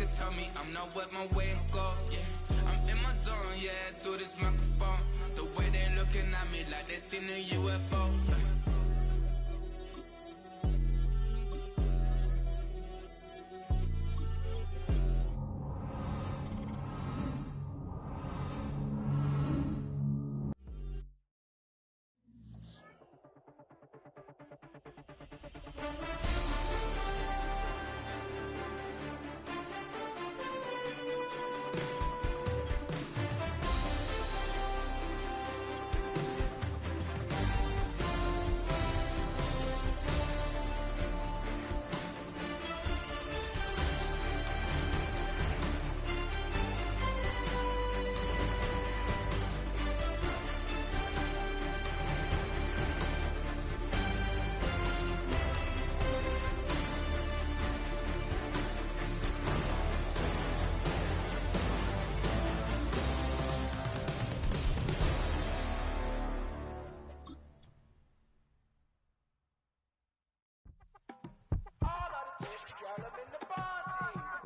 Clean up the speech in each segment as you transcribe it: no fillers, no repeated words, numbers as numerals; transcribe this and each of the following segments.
could tell me I'm not what my way and go. Yeah, I'm in my zone, yeah, through this microphone. The way they looking at me like they seen a UFO.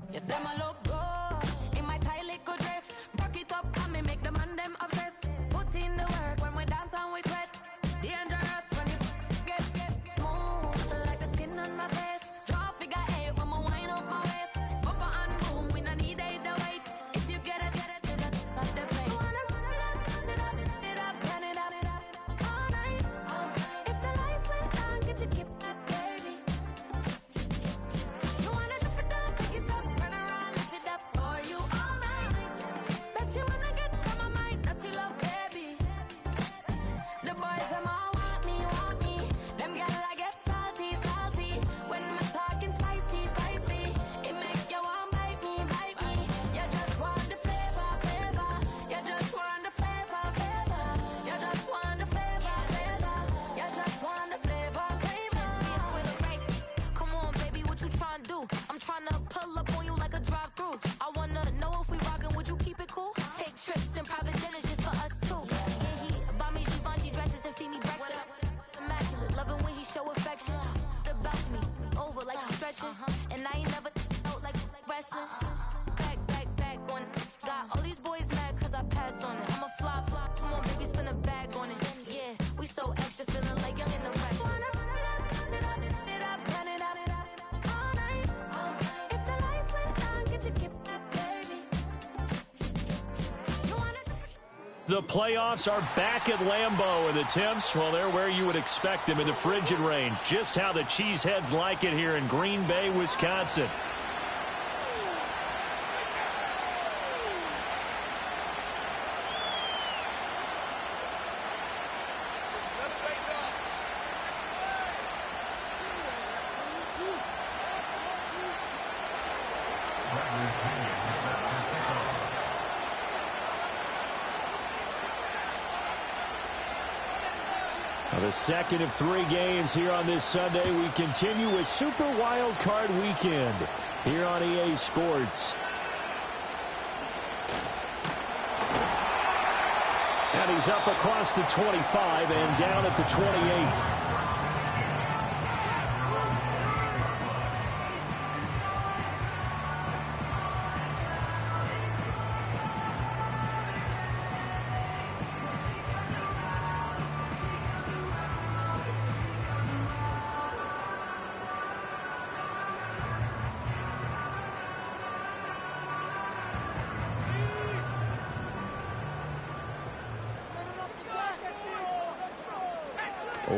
Yes, them a look good in my tight little dress. Rock it up and me make the man them obsessed. Put in the work when we dance and we sweat. Dangerous when you get smooth like the skin on my face. Draw figure 8 when we wind up my waist. Bumper and boom, we no need the wait. If you get it, off the plate. Wanna run it up, turn it up all night. If the lights went down, get you keep that baby. You wanna drop it down, pick it up. I'm tryna pull up on you like a drive-through. I wanna know if we rockin', would you keep it cool? Take trips and private dinners just for us two. Yeah, he buy me Givenchy dresses and feed me breakfast. Immaculate, loving when he show affection. The balcony, over like he's stretching. And I ain't never out like wrestling. Back on it. Got all these boys mad cause I passed on it. I'm a flop, come on baby, spin a bag on it. Yeah, we so extra, feeling like young in the rest. The playoffs are back at Lambeau, and the temps, well, they're where you would expect them in the frigid range. Just how the Cheeseheads like it here in Green Bay, Wisconsin. The second of 3 games here on this Sunday. We continue with Super Wild Card Weekend here on EA Sports. And he's up across the 25 and down at the 28.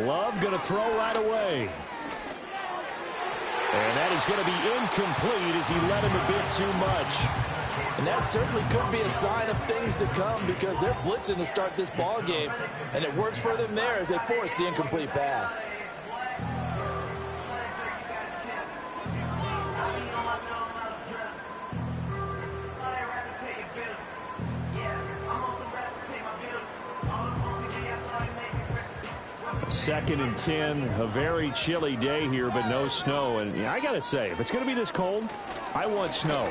Love going to throw right away. And that is going to be incomplete as he let him a bit too much. And that certainly could be a sign of things to come because they're blitzing to start this ball game, and it works for them there as they force the incomplete pass. Second and 10, a very chilly day here, but no snow. And yeah, I got to say, if it's going to be this cold, I want snow.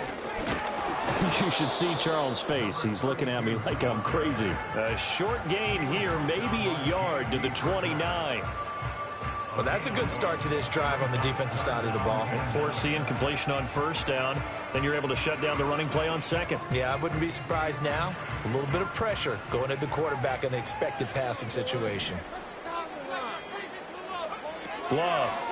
You should see Charles' face. He's looking at me like I'm crazy. A short gain here, maybe a yard to the 29. Well, that's a good start to this drive on the defensive side of the ball. And force the incompletion on first down. Then you're able to shut down the running play on second. Yeah, I wouldn't be surprised now. A little bit of pressure going at the quarterback in the expected passing situation. Love.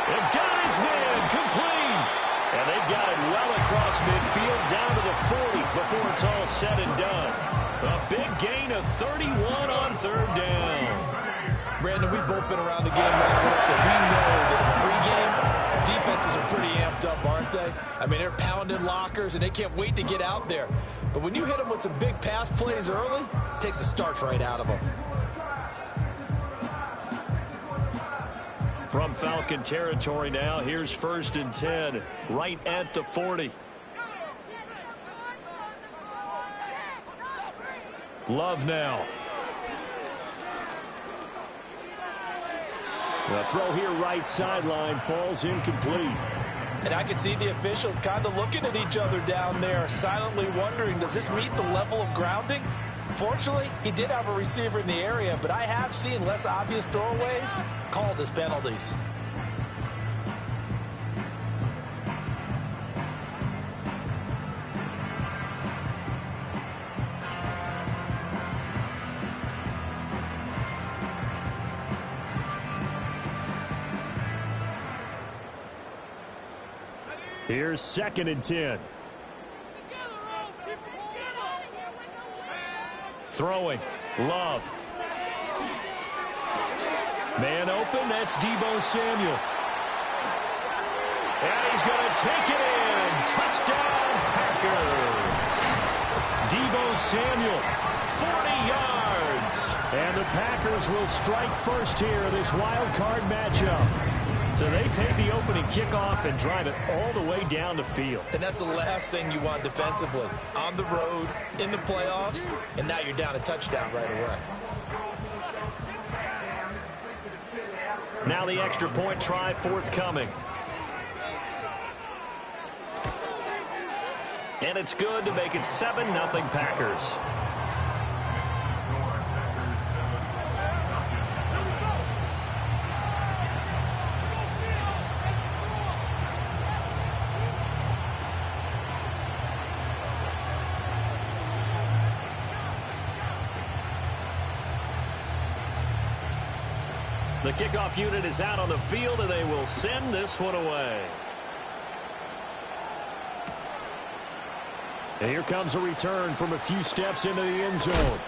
They've got his man complete. And they've got it well across midfield down to the 40 before it's all said and done. A big gain of 31 on third down. Brandon, we've both been around the game long enough that we know that in pregame, defenses are pretty amped up, aren't they? I mean, they're pounding lockers, and they can't wait to get out there. But when you hit them with some big pass plays early, it takes the starch right out of them. From Falcon territory now, here's 1st and 10, right at the 40. Love now. The throw here right sideline falls incomplete. And I can see the officials kind of looking at each other down there, silently wondering, does this meet the level of grounding? Fortunately, he did have a receiver in the area, but I have seen less obvious throwaways called as penalties. Here's 2nd and 10. Throwing. Love. Man open. That's Deebo Samuel. And he's going to take it in. Touchdown, Packers. Deebo Samuel, 40 yards. And the Packers will strike first here, this wild card matchup. So they take the opening kickoff and drive it all the way down the field. And that's the last thing you want defensively. On the road, in the playoffs, and now you're down a touchdown right away. Now the extra point try forthcoming. And it's good to make it 7-0 Packers. The kickoff unit is out on the field, and they will send this one away. And here comes a return from a few steps into the end zone.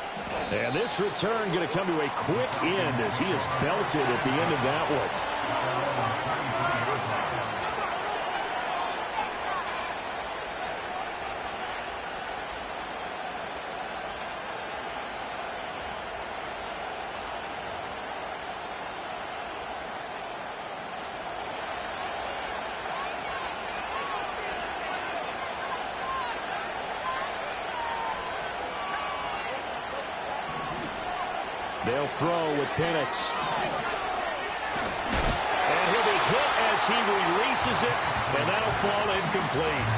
And this return going to come to a quick end as he is belted at the end of that one. They'll throw with Penix. And he'll be hit as he releases it, and that'll fall incomplete.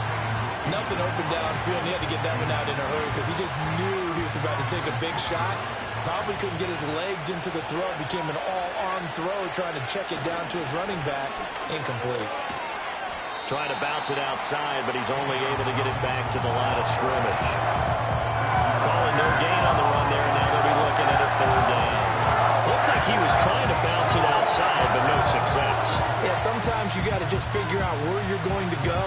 Nothing open downfield, and he had to get that one out in a hurry because he just knew he was about to take a big shot. Probably couldn't get his legs into the throw. It became an all-arm throw, trying to check it down to his running back. Incomplete. Trying to bounce it outside, but he's only able to get it back to the line of scrimmage. Calling no gain on the run there, and now they'll be looking at a 3rd down. Looked like he was trying to bounce it outside, but no success. Yeah, sometimes you got to just figure out where you're going to go,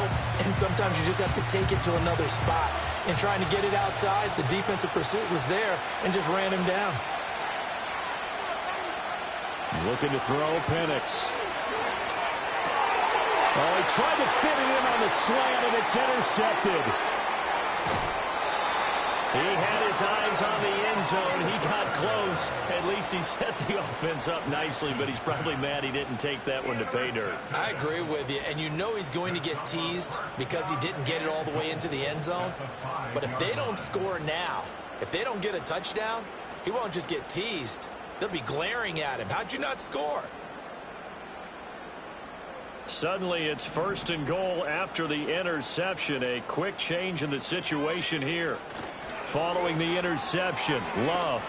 and sometimes you just have to take it to another spot. And trying to get it outside, the defensive pursuit was there and just ran him down. Looking to throw Penix. Oh, he tried to fit it in on the slant, and it's intercepted. He had his eyes on the end zone. He got close. At least he set the offense up nicely, but he's probably mad he didn't take that one to pay dirt. I agree with you, and you know he's going to get teased because he didn't get it all the way into the end zone. But if they don't score now, if they don't get a touchdown, he won't just get teased. They'll be glaring at him. How'd you not score? Suddenly, it's 1st and goal after the interception. A quick change in the situation here. Following the interception, Love.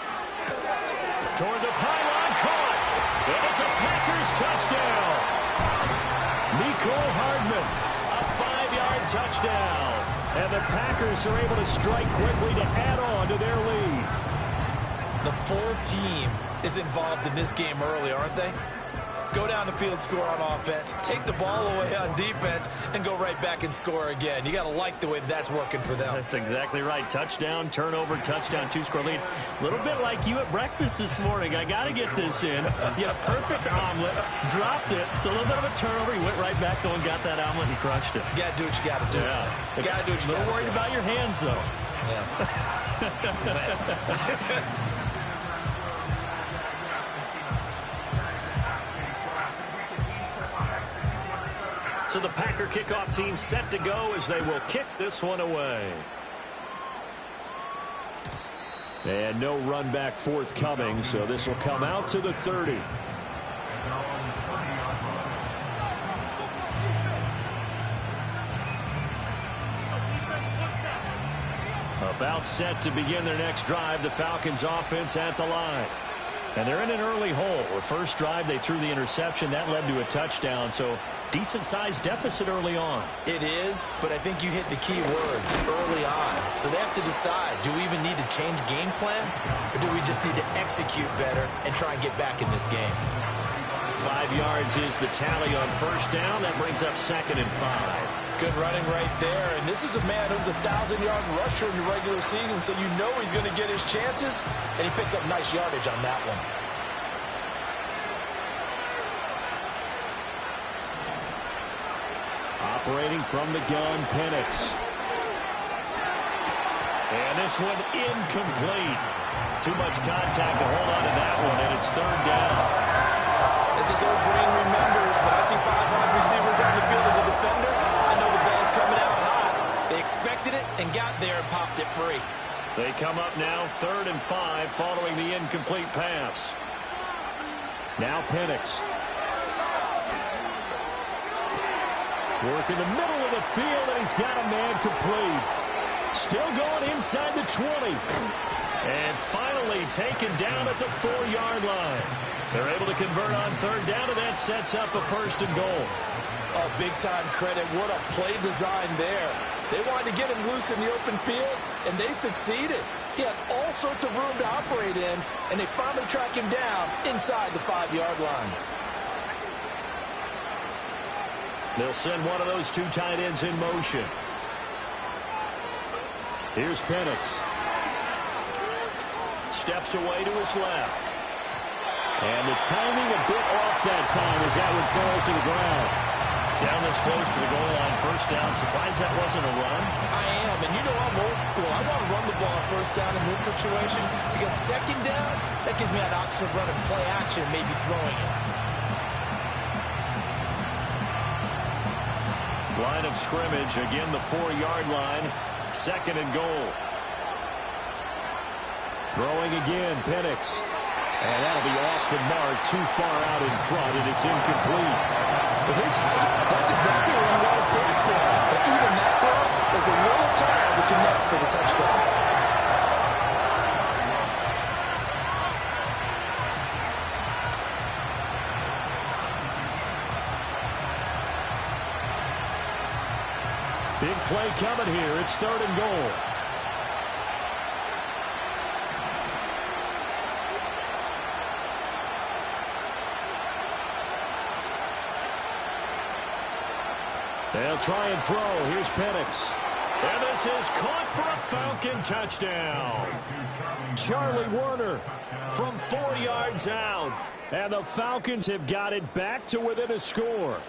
Toward the pylon, caught. And it's a Packers touchdown. Mecole Hardman, a 5-yard touchdown. And the Packers are able to strike quickly to add on to their lead. The full team is involved in this game early, aren't they? Go down the field, score on offense, take the ball away on defense, and go right back and score again. You got to like the way that's working for them. That's exactly right. Touchdown, turnover, touchdown, 2-score lead. A little bit like you at breakfast this morning. I got to get this in. You had a perfect omelet, dropped it, so a little bit of a turnover. You went right back, though, and got that omelet and crushed it. You got to do what you got to do. Yeah. You got to do what you got to do. A little worried about your hands, though. Yeah. So the Packer kickoff team set to go as they will kick this one away. And no run back forthcoming, so this will come out to the 30. About set to begin their next drive, the Falcons offense at the line. And they're in an early hole. The first drive, they threw the interception. That led to a touchdown, so decent-sized deficit early on. It is, but I think you hit the key words early on. So they have to decide, do we even need to change game plan, or do we just need to execute better and try and get back in this game? 5 yards is the tally on first down. That brings up 2nd and 5. Good running right there. And this is a man who's a 1,000-yard rusher in the regular season, so you know he's going to get his chances, and he picks up nice yardage on that one. Operating from the gun, Penix. And this one incomplete. Too much contact to hold on to that one, and it's 3rd down. As his old brain remembers, when I see 5 wide receivers on the field as a defender, I know the ball's coming out hot. They expected it and got there and popped it free. They come up now 3rd and 5 following the incomplete pass. Now Penix. Work in the middle of the field, and he's got a man complete. Still going inside the 20. And finally taken down at the 4-yard line. They're able to convert on 3rd down, and that sets up a 1st and goal. Oh, big-time credit. What a play design there. They wanted to get him loose in the open field, and they succeeded. He had all sorts of room to operate in, and they finally track him down inside the 5-yard line. They'll send one of those 2 tight ends in motion. Here's Penix. Steps away to his left. And the timing a bit off that time as that one falls to the ground. Down this close to the goal line, 1st down. Surprised that wasn't a run. I am, and you know I'm old school. I want to run the ball on 1st down in this situation because 2nd down, that gives me an option of running play action, maybe throwing it. Line of scrimmage, again the 4-yard line, 2nd and goal. Throwing again, Penix. And that'll be off the mark, too far out in front, and it's incomplete. With his height, that's exactly where you want to put it for. But even that throw was a little tired to connect for the touchdown. Big play coming here. It's 3rd and goal. They'll try and throw. Here's Penix. And this is caught for a Falcon touchdown. Charlie Werner from 4 yards out. And the Falcons have got it back to within a score.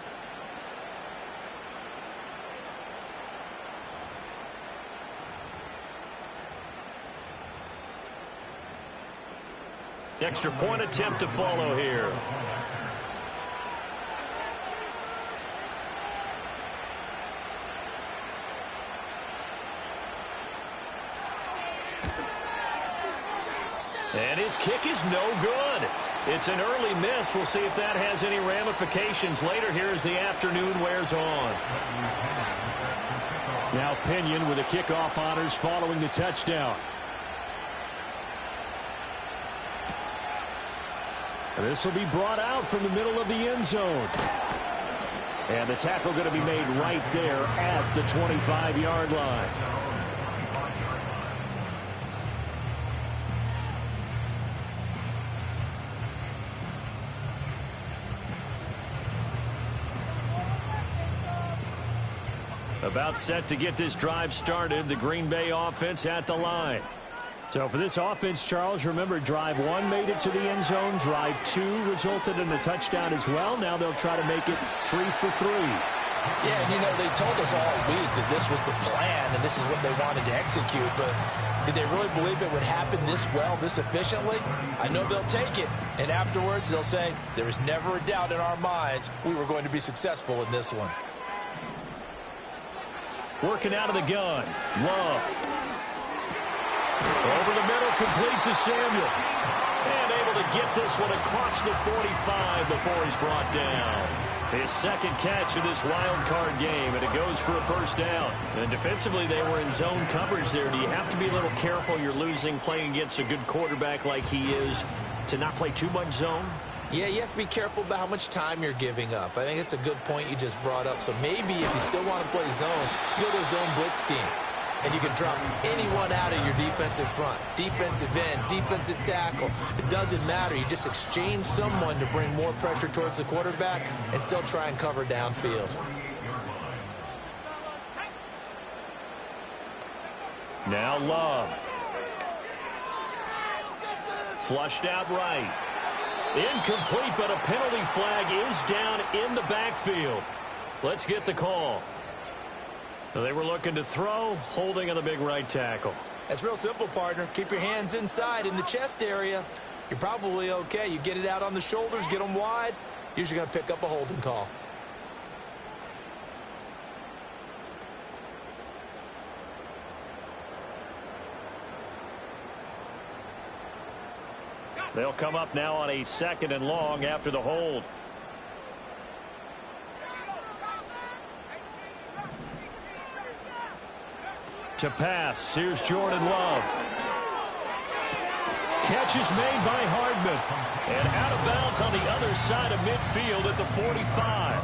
Extra point attempt to follow here. And his kick is no good. It's an early miss. We'll see if that has any ramifications later here as the afternoon wears on. Now Pinion with the kickoff honors following the touchdown. This will be brought out from the middle of the end zone. And the tackle going to be made right there at the 25-yard line. About set to get this drive started. The Green Bay offense at the line. So for this offense, Charles, remember, drive 1 made it to the end zone. Drive 2 resulted in a touchdown as well. Now they'll try to make it 3 for 3. Yeah, and they told us all week that this was the plan and this is what they wanted to execute. But did they really believe it would happen this well, this efficiently? I know they'll take it. And afterwards, they'll say, there was never a doubt in our minds we were going to be successful in this one. Working out of the gun. Love. Over the middle, complete to Samuel. And able to get this one across the 45 before he's brought down. His second catch of this wild card game, and it goes for a first down. And defensively, they were in zone coverage there. Do you have to be a little careful? You're losing playing against a good quarterback like he is to not play too much zone? Yeah, you have to be careful about how much time you're giving up. I think it's a good point you just brought up. So maybe if you still want to play zone, you go to a zone blitz scheme. And you can drop anyone out of your defensive front. Defensive end, defensive tackle. It doesn't matter. You just exchange someone to bring more pressure towards the quarterback and still try and cover downfield. Now Love. Flushed out right. Incomplete, but a penalty flag is down in the backfield. Let's get the call. They were looking to throw, holding on the big right tackle. That's real simple, partner. Keep your hands inside in the chest area. You're probably okay. You get it out on the shoulders, get them wide. Usually going to pick up a holding call. They'll come up now on a 2nd and long after the hold. To pass, here's Jordan Love. Catch is made by Hardman. And out of bounds on the other side of midfield at the 45.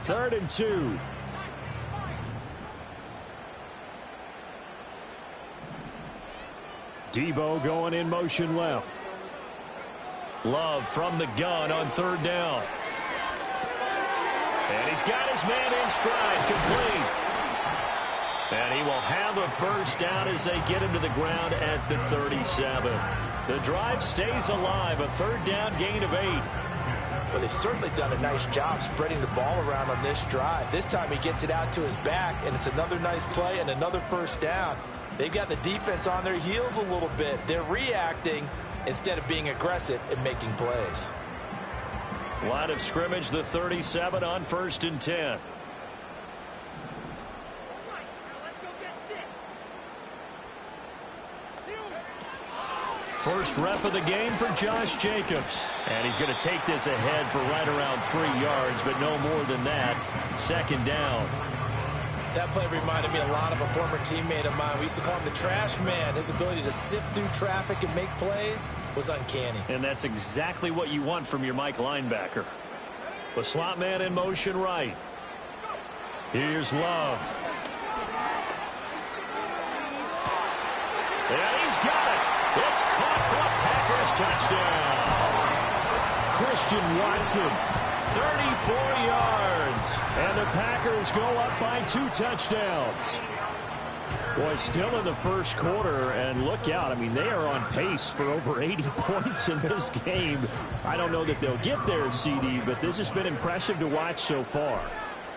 Third and 2. Debo going in motion left. Love from the gun on 3rd down. And he's got his man in stride, complete. And he will have a first down as they get him to the ground at the 37. The drive stays alive, a 3rd down gain of 8. Well, they've certainly done a nice job spreading the ball around on this drive. This time he gets it out to his back, and it's another nice play and another first down. They've got the defense on their heels a little bit. They're reacting instead of being aggressive and making plays. Line of scrimmage, the 37 on 1st and 10. First rep of the game for Josh Jacobs. And he's going to take this ahead for right around 3 yards, but no more than that. 2nd down. That play reminded me a lot of a former teammate of mine. We used to call him the trash man. His ability to sift through traffic and make plays was uncanny. And that's exactly what you want from your Mike linebacker. The slot man in motion right. Here's Love. And he's got it. It's caught for a Packers touchdown. Christian Watson. 34 yards, and the Packers go up by 2 touchdowns. Boy, still in the first quarter, and look out. I mean, they are on pace for over 80 points in this game. I don't know that they'll get there, CD, but this has been impressive to watch so far.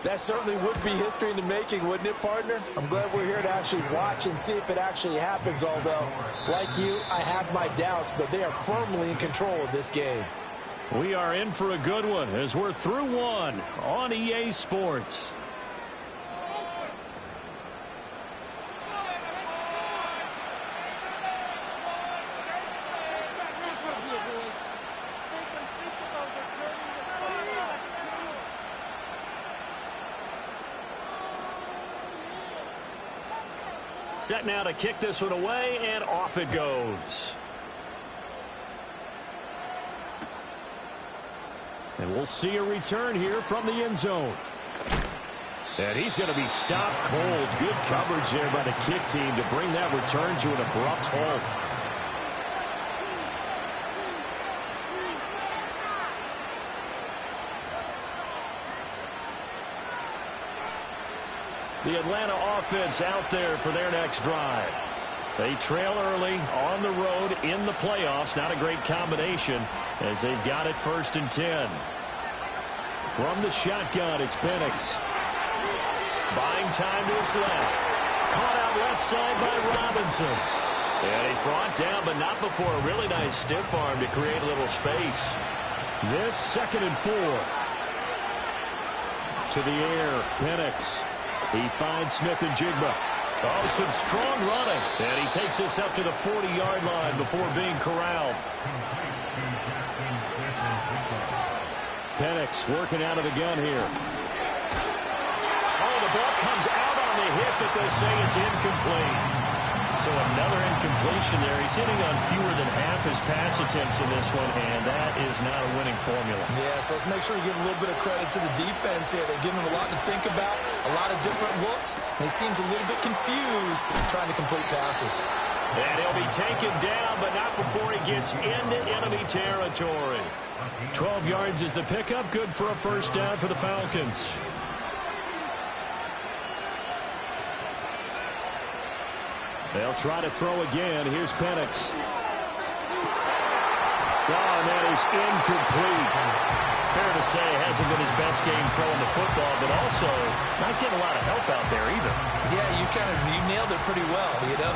That certainly would be history in the making, wouldn't it, partner? I'm glad we're here to actually watch and see if it actually happens, although, like you, I have my doubts, but they are firmly in control of this game. We are in for a good one as we're through one on EA Sports. Set now to kick this one away, and off it goes. And we'll see a return here from the end zone. And he's going to be stopped cold. Good coverage there by the kick team to bring that return to an abrupt halt. The Atlanta offense out there for their next drive. They trail early on the road in the playoffs. Not a great combination as they've got it 1st and 10. From the shotgun, it's Penix. Buying time to his left. Caught out left side by Robinson. And he's brought down, but not before a really nice stiff arm to create a little space. This 2nd and 4. To the air, Penix. He finds Smith and Jigba. Oh, some strong running. And he takes this up to the 40-yard line before being corralled. Penix working out of the gun here. Oh, the ball comes out on the hit, but they'll say it's incomplete. So another incompletion there. He's hitting on fewer than half his pass attempts in this one, and that is not a winning formula. Yeah, so let's make sure we give a little bit of credit to the defense here. They're giving him a lot to think about, a lot of different looks, and he seems a little bit confused trying to complete passes. And he'll be taken down, but not before he gets into enemy territory. 12 yards is the pickup. Good for a 1st down for the Falcons. They'll try to throw again. Here's Penix. Oh, and that is incomplete. Fair to say, hasn't been his best game throwing the football, but also not getting a lot of help out there either. Yeah, you nailed it pretty well, you know.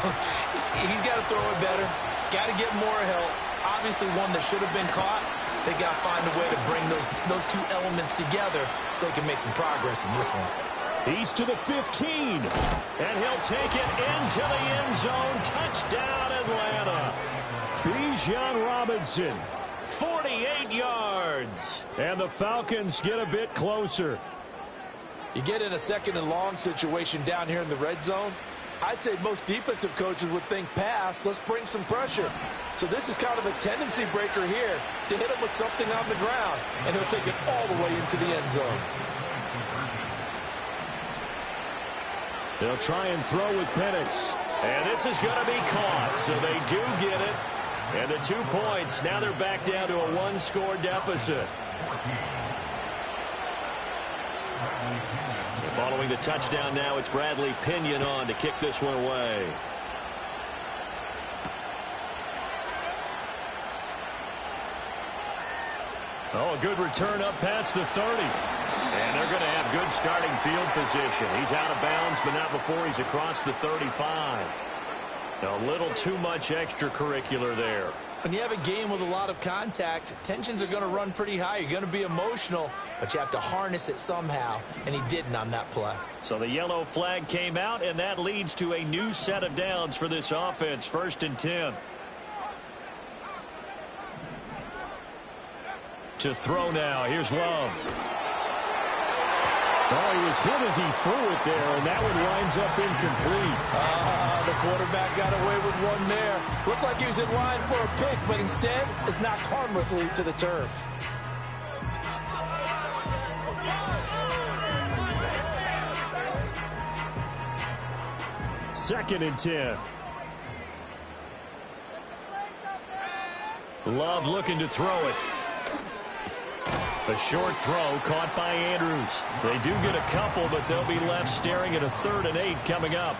He's got to throw it better. Got to get more help. Obviously one that should have been caught. They got to find a way to bring those two elements together so they can make some progress in this one. He's to the 15, and he'll take it into the end zone. Touchdown, Atlanta. Bijan Robinson, 48 yards. And the Falcons get a bit closer. You get in a 2nd and long situation down here in the red zone. I'd say most defensive coaches would think pass. Let's bring some pressure. So this is kind of a tendency breaker here to hit him with something on the ground, and he'll take it all the way into the end zone. They'll try and throw with Penix. And this is going to be caught, so they do get it. And the 2 points, now they're back down to a 1-score deficit. Following the touchdown now, it's Bradley Pinion on to kick this one away. Oh, a good return up past the 30. And they're going to have good starting field position. He's out of bounds, but not before he's across the 35. A little too much extracurricular there. When you have a game with a lot of contact, tensions are going to run pretty high. You're going to be emotional, but you have to harness it somehow, and he didn't on that play. So the yellow flag came out, and that leads to a new set of downs for this offense. 1st and 10. To throw now. Here's Love. Oh, he was hit as he threw it there, and that one winds up incomplete. The quarterback got away with one there. Looked like he was in line for a pick, but instead is knocked harmlessly to the turf. Second and 10. Love looking to throw it. A short throw caught by Andrews. They do get a couple, but they'll be left staring at a 3rd and 8 coming up.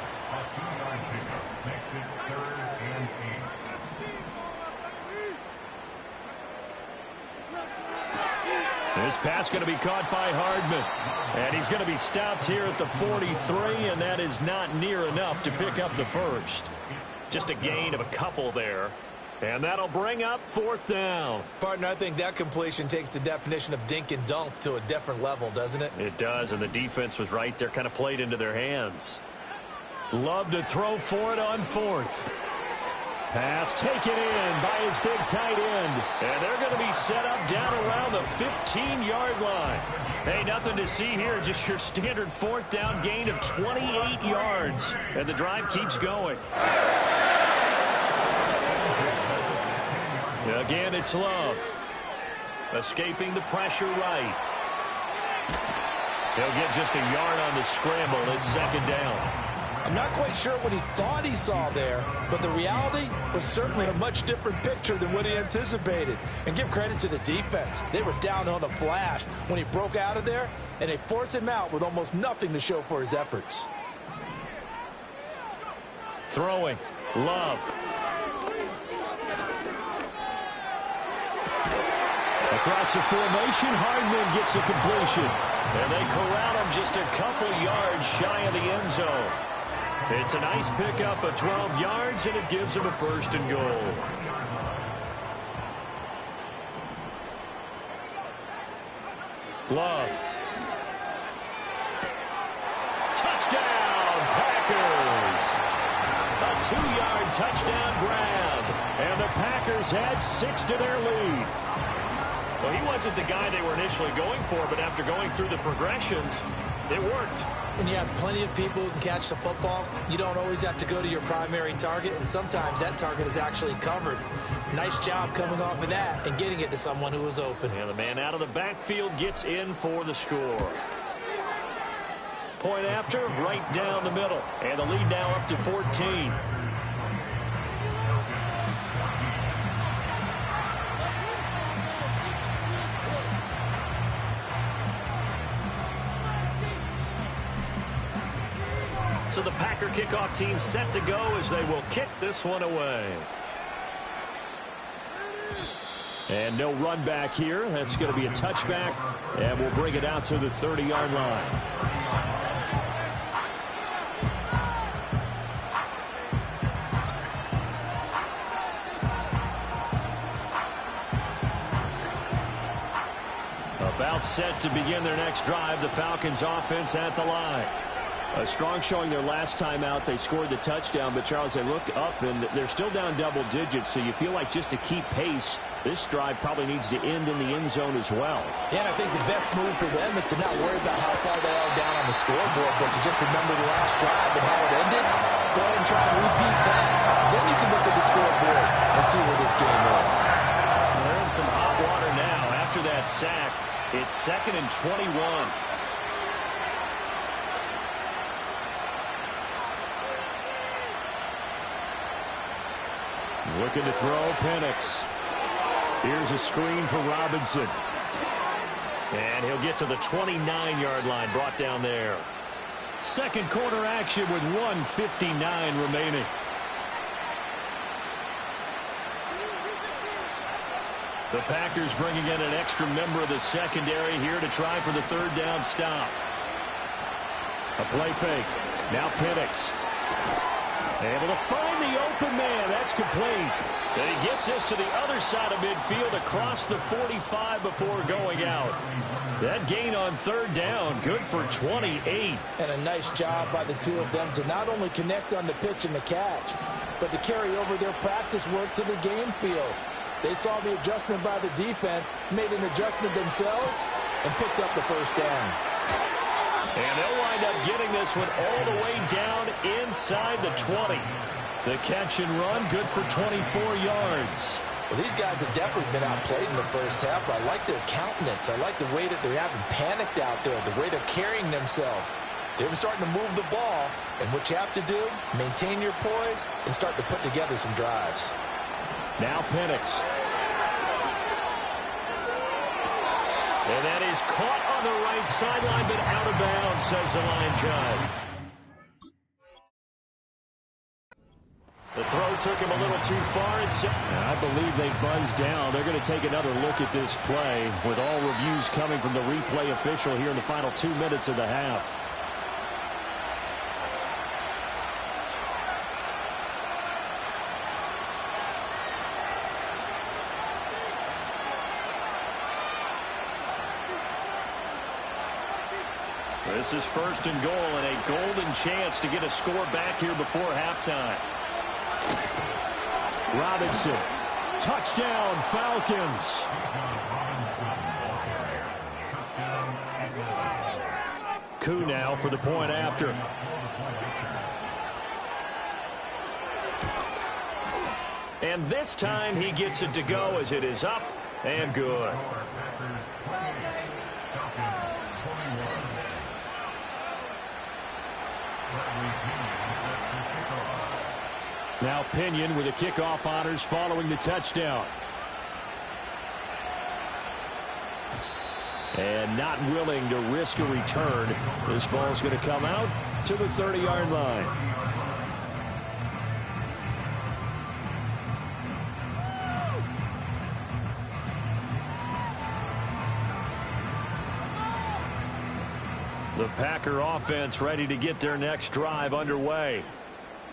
This pass going to be caught by Hardman. And he's going to be stopped here at the 43, and that is not near enough to pick up the 1st. Just a gain of a couple there. And that'll bring up 4th down. Partner, I think that completion takes the definition of dink and dunk to a different level, doesn't it? It does, and the defense was right there, kind of played into their hands. Love to throw for it on 4th. Pass taken in by his big tight end. And they're going to be set up down around the 15-yard line. Hey, nothing to see here. Just your standard fourth down gain of 28 yards. And the drive keeps going. Again, it's Love. Escaping the pressure right. He'll get just a yard on the scramble. It's second down. I'm not quite sure what he thought he saw there, but the reality was certainly a much different picture than what he anticipated. And give credit to the defense. They were down on the flash when he broke out of there, and they forced him out with almost nothing to show for his efforts. Throwing. Love. Across the formation, Hardman gets a completion. And they corral him just a couple yards shy of the end zone. It's a nice pickup of 12 yards, and it gives him a first and goal. Love. Touchdown, Packers! A 2-yard touchdown grab. And the Packers had 6 to their lead. Well, he wasn't the guy they were initially going for, but after going through the progressions, it worked. When you have plenty of people who can catch the football, you don't always have to go to your primary target, and sometimes that target is actually covered. Nice job coming off of that and getting it to someone who was open. And the man out of the backfield gets in for the score. Point after, right down the middle. And the lead now up to 14. So the Packer kickoff team set to go as they will kick this one away. And no run back here. That's going to be a touchback, and we'll bring it out to the 30-yard line. About set to begin their next drive. The Falcons offense at the line. A strong showing their last time out. They scored the touchdown, but Charles, they look up and they're still down double digits, so you feel like just to keep pace, this drive probably needs to end in the end zone as well. Yeah, and I think the best move for them is to not worry about how far they are down on the scoreboard, but to just remember the last drive and how it ended. Go ahead and try and repeat that. Then you can look at the scoreboard and see where this game is. They're in some hot water now. After that sack, it's 2nd and 21. Looking to throw, Penix. Here's a screen for Robinson. And he'll get to the 29-yard line, brought down there. Second quarter action with 1:59 remaining. The Packers bringing in an extra member of the secondary here to try for the third down stop. A play fake. Now Penix. Able to find the open man. That's complete. And he gets this to the other side of midfield across the 45 before going out. That gain on third down, good for 28. And a nice job by the two of them to not only connect on the pitch and the catch, but to carry over their practice work to the game field. They saw the adjustment by the defense, made an adjustment themselves, and picked up the first down. And they'll wind up getting this one all the way down inside the 20. The catch and run, good for 24 yards. Well, these guys have definitely been outplayed in the first half. I like their countenance. I like the way that they haven't panicked out there, the way they're carrying themselves. They're starting to move the ball, and what you have to do, maintain your poise and start to put together some drives. Now Penix. And that is caught on the right sideline, but out of bounds, says the line judge. The throw took him a little too far. I believe they buzzed down. They're going to take another look at this play with all reviews coming from the replay official here in the final 2 minutes of the half. This is first and goal and a golden chance to get a score back here before halftime. Robinson, touchdown Falcons. Koo now for the point after. And this time he gets it to go as it is up and good. Now Pinion with the kickoff honors following the touchdown. And not willing to risk a return. This ball's going to come out to the 30-yard line. The Packer offense ready to get their next drive underway.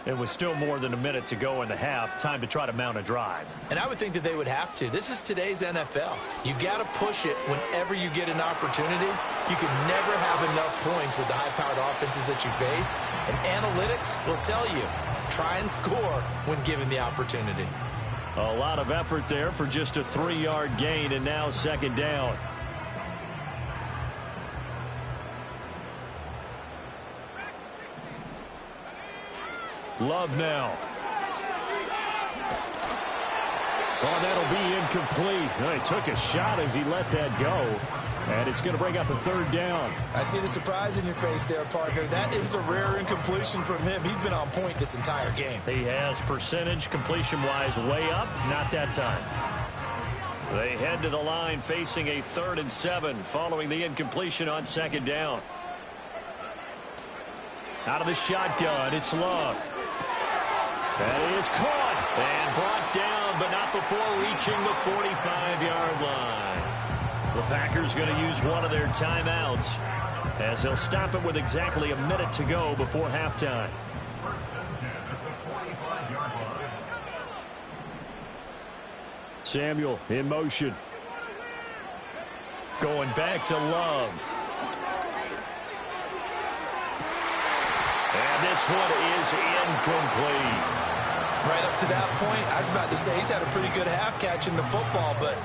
And with still more than a minute to go in the half, time to try to mount a drive. And I would think that they would have to. This is today's NFL. You got to push it whenever you get an opportunity. You can never have enough points with the high-powered offenses that you face. And analytics will tell you, try and score when given the opportunity. A lot of effort there for just a 3-yard gain, and now second down. Love now. Oh, that'll be incomplete. Oh, he took a shot as he let that go. And it's going to bring up a third down. I see the surprise in your face there, partner. That is a rare incompletion from him. He's been on point this entire game. He has percentage completion-wise way up. Not that time. They head to the line facing a 3rd and 7 following the incompletion on second down. Out of the shotgun, it's Love. That is caught and brought down, but not before reaching the 45-yard line. The Packers going to use one of their timeouts as they'll stop it with exactly a minute to go before halftime. Samuel in motion. Going back to Love. And this one is incomplete. Right up to that point, I was about to say he's had a pretty good half catching the football, but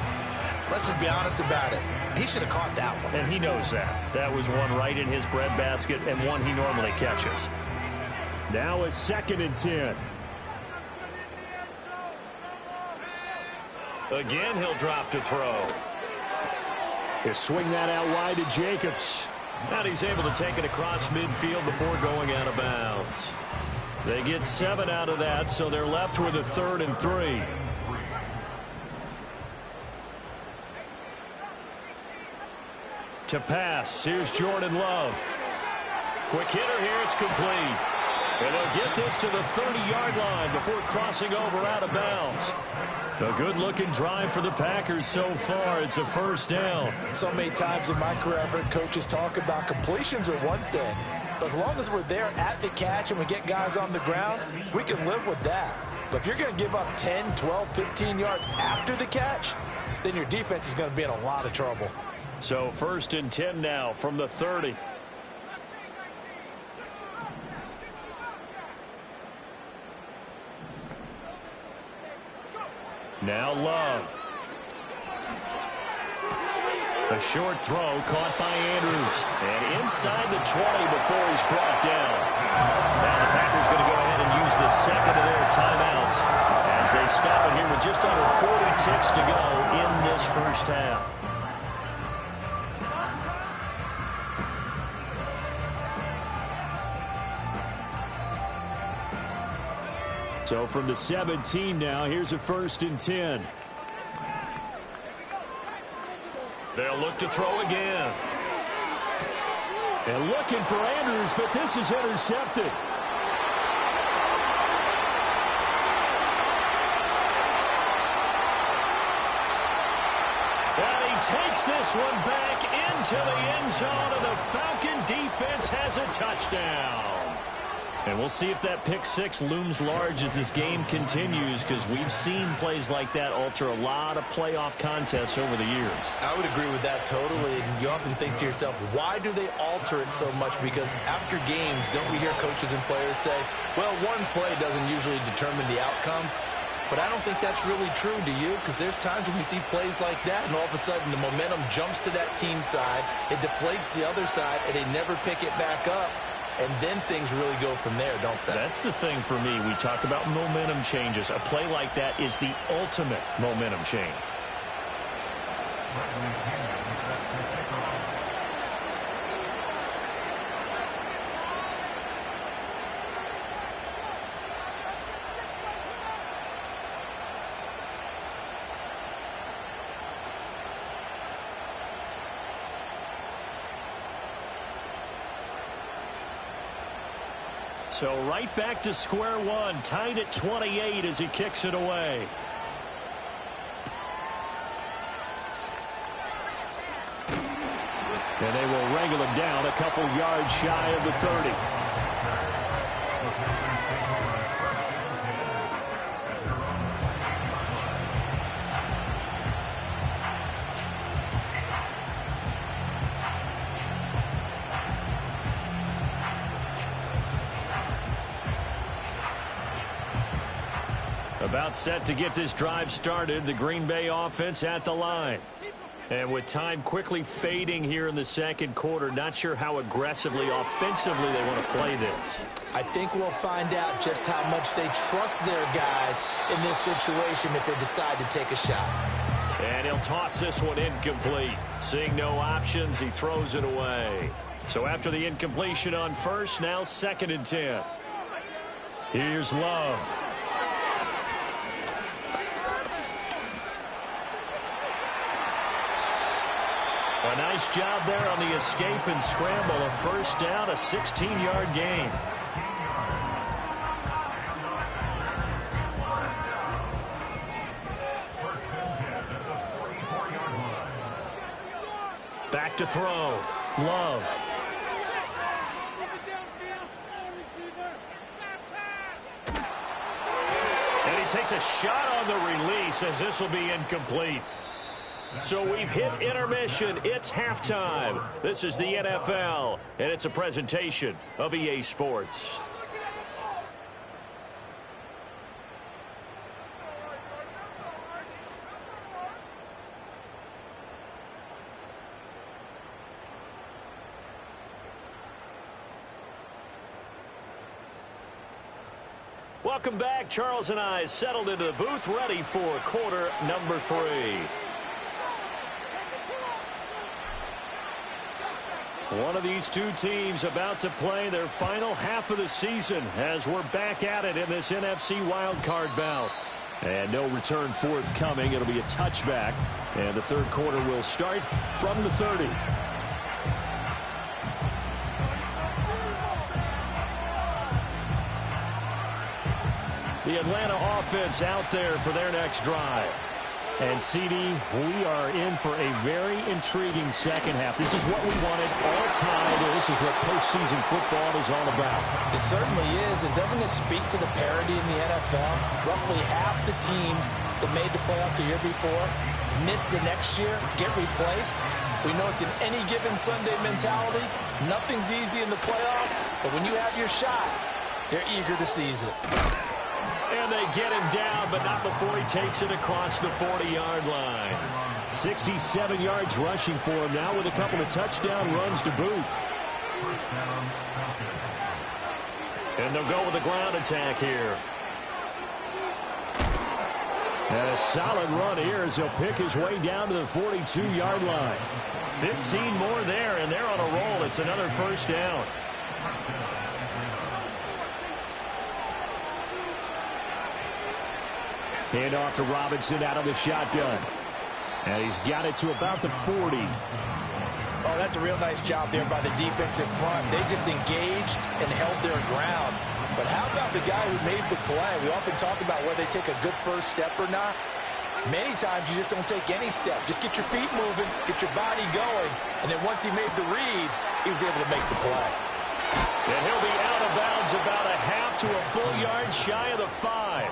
let's just be honest about it. He should have caught that one. And he knows that. That was one right in his breadbasket and one he normally catches. Now a 2nd and 10. Again, he'll drop to throw. He'll swing that out wide to Jacobs. And he's able to take it across midfield before going out of bounds. They get 7 out of that, so they're left with a 3rd and 3. To pass, here's Jordan Love. Quick hitter here, it's complete. And they'll get this to the 30-yard line before crossing over out of bounds. A good-looking drive for the Packers so far. It's a first down. So many times in my career, I've heard coaches talk about completions are one thing. But as long as we're there at the catch and we get guys on the ground, we can live with that. But if you're going to give up 10, 12, 15 yards after the catch, then your defense is going to be in a lot of trouble. So 1st and 10 now from the 30. Now Love. A short throw caught by Andrews. And inside the 20 before he's brought down. Now the Packers going to go ahead and use the 2nd of their timeouts as they stop it here with just under 40 ticks to go in this first half. So from the 17 now, here's a 1st and 10. They'll look to throw again. And looking for Andrews, but this is intercepted. And he takes this one back into the end zone, and the Falcon defense has a touchdown. And we'll see if that pick 6 looms large as this game continues, because we've seen plays like that alter a lot of playoff contests over the years. I would agree with that totally. And you often think to yourself, why do they alter it so much? Because after games, don't we hear coaches and players say, well, one play doesn't usually determine the outcome. But I don't think that's really true, do you? Because there's times when we see plays like that, and all of a sudden the momentum jumps to that team side, it deflates the other side, and they never pick it back up. And then things really go from there, don't they? That's the thing for me. We talk about momentum changes. A play like that is the ultimate momentum change. So right back to square one, tied at 28 as he kicks it away. And they will wrangle him down a couple yards shy of the 30. About set to get this drive started, the Green Bay offense at the line. And with time quickly fading here in the second quarter, not sure how aggressively, offensively they want to play this. I think we'll find out just how much they trust their guys in this situation if they decide to take a shot. And he'll toss this one incomplete. Seeing no options, he throws it away. So after the incompletion on first, now 2nd and 10. Here's Love. A nice job there on the escape and scramble. A first down, a 16-yard gain. Back to throw. Love. And he takes a shot on the release as this will be incomplete. So we've hit intermission. It's halftime. This is the NFL, and it's a presentation of EA Sports. Welcome back. Charles and I settled into the booth, ready for quarter number 3. One of these two teams about to play their final half of the season as we're back at it in this NFC wildcard bout. And no return forthcoming. It'll be a touchback. And the third quarter will start from the 30. The Atlanta offense out there for their next drive. And, CD, we are in for a very intriguing second half. This is what we wanted all tied. This is what postseason football is all about. It certainly is. And doesn't it speak to the parity in the NFL? Roughly half the teams that made the playoffs the year before miss the next year, get replaced. We know it's an any given Sunday mentality. Nothing's easy in the playoffs. But when you have your shot, they're eager to seize it. And they get him down, but not before he takes it across the 40-yard line. 67 yards rushing for him now with a couple of touchdown runs to boot. And they'll go with a ground attack here. And a solid run here as he'll pick his way down to the 42-yard line. 15 more there, and they're on a roll. It's another first down. Hand off to Robinson out of the shotgun. And he's got it to about the 40. Oh, that's a real nice job there by the defensive front. They just engaged and held their ground. But how about the guy who made the play? We often talk about whether they take a good first step or not. Many times you just don't take any step. Just get your feet moving, get your body going. And then once he made the read, he was able to make the play. And he'll be out of bounds about a half to a full yard shy of the 5.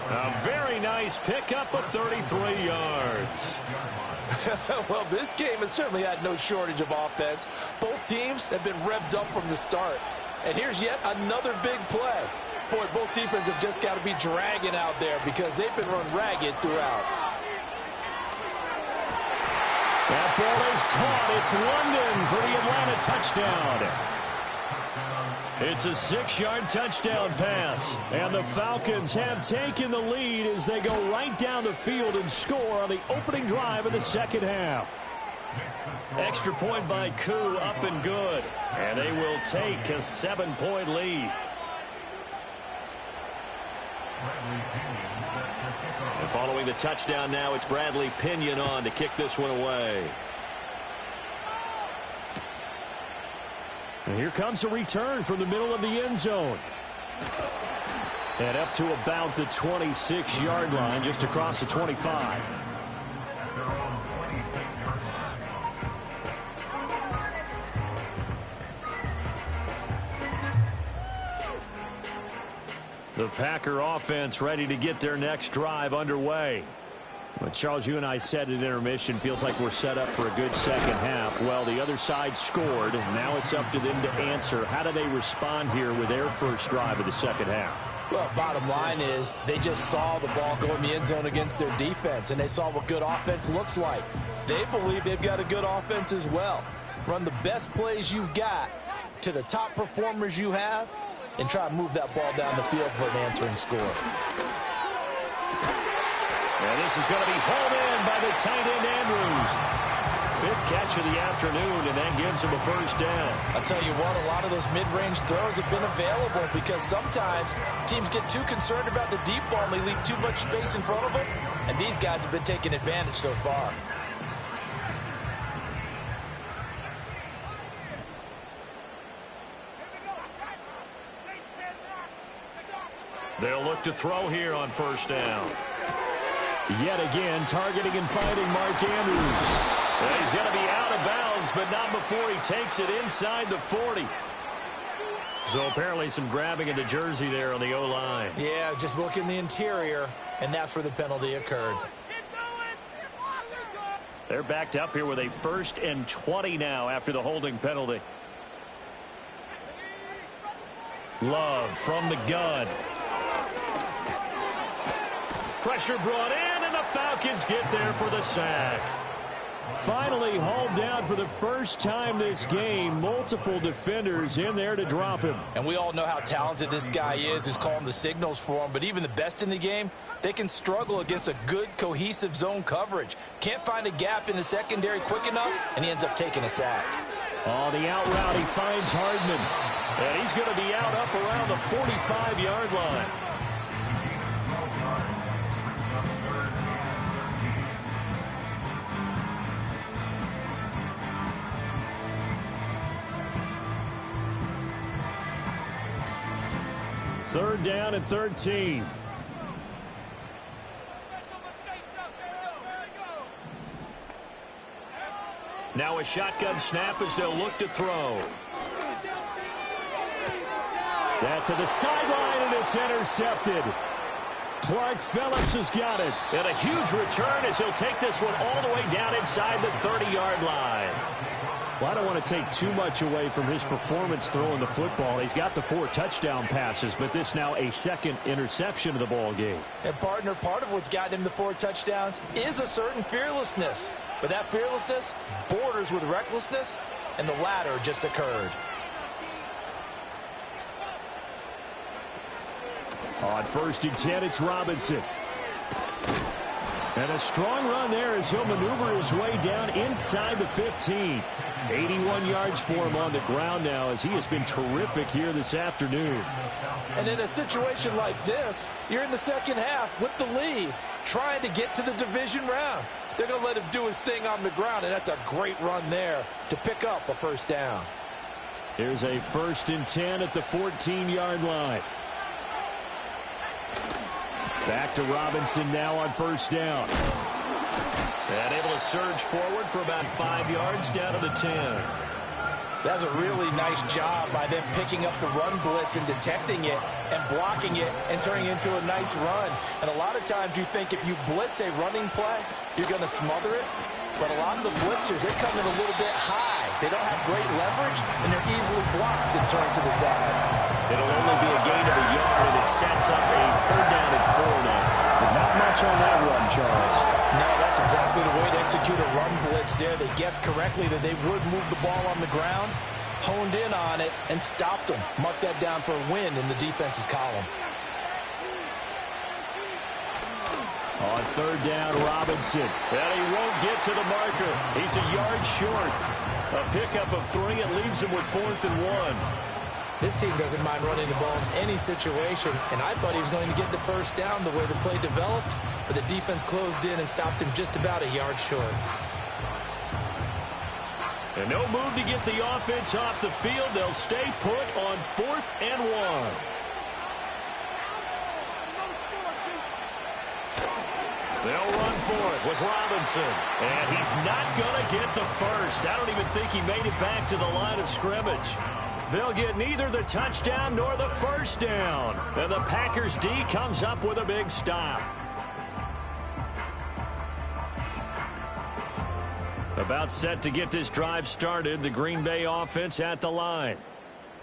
A very nice pickup of 33 yards. Well, this game has certainly had no shortage of offense. Both teams have been revved up from the start. And here's yet another big play. Boy, both defenses have just got to be dragging out there because they've been run ragged throughout. That ball is caught. It's London for the Atlanta touchdown. It's a 6-yard touchdown pass. And the Falcons have taken the lead as they go right down the field and score on the opening drive of the second half. Extra point by Koo, up and good. And they will take a 7-point lead. And following the touchdown now, it's Bradley Pinion on to kick this one away. And here comes a return from the middle of the end zone. And up to about the 26-yard line, just across the 25. The Packer offense ready to get their next drive underway. But Charles, you and I said at intermission, feels like we're set up for a good second half. Well, the other side scored. Now it's up to them to answer. How do they respond here with their first drive of the second half? Well, bottom line is they just saw the ball go in the end zone against their defense, and they saw what good offense looks like. They believe they've got a good offense as well. Run the best plays you've got to the top performers you have, and try to move that ball down the field for an answering score. And this is going to be hauled in by the tight end Andrews. 5th catch of the afternoon, and that gives him a first down. I'll tell you what, a lot of those mid-range throws have been available because sometimes teams get too concerned about the deep ball and they leave too much space in front of them, and these guys have been taking advantage so far. They'll look to throw here on first down. Yet again, targeting and finding Mark Andrews. And he's going to be out of bounds, but not before he takes it inside the 40. So apparently some grabbing of the jersey there on the O-line. Yeah, just look in the interior, and that's where the penalty occurred. They're backed up here with a 1st and 20 now after the holding penalty. Love from the gun. Pressure brought in, and the Falcons get there for the sack. Finally hauled down for the first time this game. Multiple defenders in there to drop him. And we all know how talented this guy is who's calling the signals for him. But even the best in the game, they can struggle against a good, cohesive zone coverage. Can't find a gap in the secondary quick enough, and he ends up taking a sack. On the out route, he finds Hardman. And he's going to be out up around the 45-yard line. Third down and 13. Now a shotgun snap as they'll look to throw. That to the sideline, and it's intercepted. Clark Phillips has got it. And a huge return as he'll take this one all the way down inside the 30-yard line. Well, I don't want to take too much away from his performance throwing the football. He's got the 4 touchdown passes, but this now a 2nd interception of the ball game. And, partner, part of what's gotten him the 4 touchdowns is a certain fearlessness. But that fearlessness borders with recklessness, and the latter just occurred. On 1st and 10, it's Robinson. And a strong run there as he'll maneuver his way down inside the 15. 81 yards for him on the ground now as he has been terrific here this afternoon. And in a situation like this, you're in the second half with the lead, trying to get to the division round. They're going to let him do his thing on the ground, and that's a great run there to pick up a first down. Here's a 1st and 10 at the 14-yard line. Back to Robinson now on 1st down. And able to surge forward for about 5 yards down to the 10. That's a really nice job by them picking up the run blitz and detecting it and blocking it and turning it into a nice run. And a lot of times you think if you blitz a running play, you're going to smother it. But a lot of the blitzers, they come in a little bit high. They don't have great leverage, and they're easily blocked and turned to the side. It'll only be a gain of a yard, and it sets up a 3rd down and 4 now. Not much on that run, Charles. No, that's exactly the way to execute a run blitz there. They guessed correctly that they would move the ball on the ground, honed in on it, and stopped them. Mark that down for a win in the defense's column. On 3rd down, Robinson. And he won't get to the marker. He's a yard short. A pickup of 3. It leaves him with 4th and 1. This team doesn't mind running the ball in any situation, and I thought he was going to get the 1st down the way the play developed, but the defense closed in and stopped him just about a yard short. And no move to get the offense off the field. They'll stay put on 4th and 1. They'll run for it with Robinson. And he's not going to get the first. I don't even think he made it back to the line of scrimmage. They'll get neither the touchdown nor the 1st down. And the Packers D comes up with a big stop. About set to get this drive started. The Green Bay offense at the line.